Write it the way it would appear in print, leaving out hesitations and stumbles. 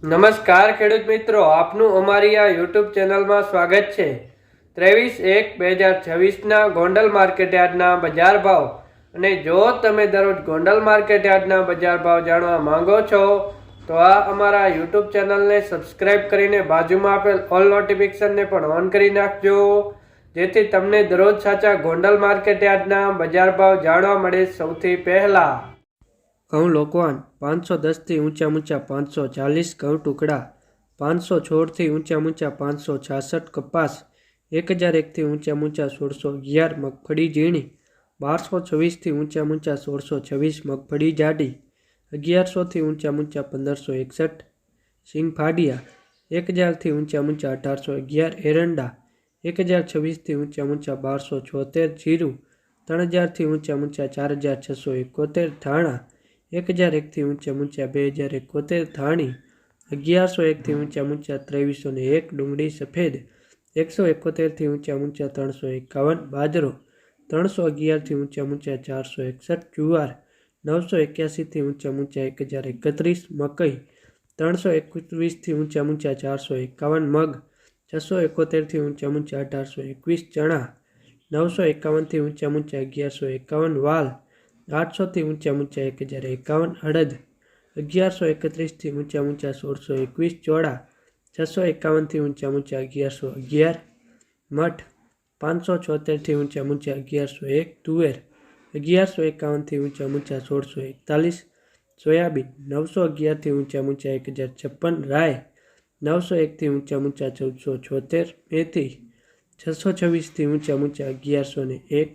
નમસ્કાર ખેડૂત મિત્રો, આપનું અમારી આ યુટ્યુબ ચેનલમાં સ્વાગત છે। 23/1/2026ના ગોંડલ માર્કેટયાર્ડના બજાર ભાવ અને જો તમે દરરોજ ગોંડલ માર્કેટયાર્ડના બજાર ભાવ જાણવા માંગો છો તો આ અમારા યુટ્યુબ ચેનલને સબસ્ક્રાઇબ કરીને બાજુમાં આપેલ ઓલ નોટિફિકેશનને પણ ઓન કરી નાખજો, જેથી તમને દરરોજ સાચા ગોંડલ માર્કેટયાર્ડના બજાર ભાવ જાણવા મળે સૌથી પહેલા। ઘઉં લોકવાન 510થી ઊંચા 540, ઘઉં ટુકડા 516થી ઊંચા 566, કપાસ 1001થી ઊંચા 1611, મગફળી ઝીણી 1224થી ઊંચા 1626, મગફળી જાડી 1100થી ઊંચા 1561, સિંગ ફાડિયા 1000થી ઊંચા 1811, એરંડા 1026થી ઊંચા 1276, જીરું 3000થી ઊંચા 4671, ધાણા 1001થી ઊંચા 2071, ધાણી 1101થી ઊંચા 2301, ડુંગળી સફેદ 171થી ઊંચા 351, બાજરો 311થી ઊંચા 461, જુવાર 981થી ઊંચા 1031, મકઈ 321થી ઊંચા 451, મગ 671થી ઊંચા 1821, ચણા 951થી ઊંચા 1151, વાલ 800થી ઊંચા 1051, અડદ 1131થી ઊંચા 1621, ચોળા 651થી ઊંચા 1111, મઠ 576થી ઊંચા 1101, તુવેર 1151થી ઊંચા 1641, સોયાબીન 911થી ઊંચા 1056, રાય 901થી ઊંચા 1476, મેથી 626થી ઊંચા 1101,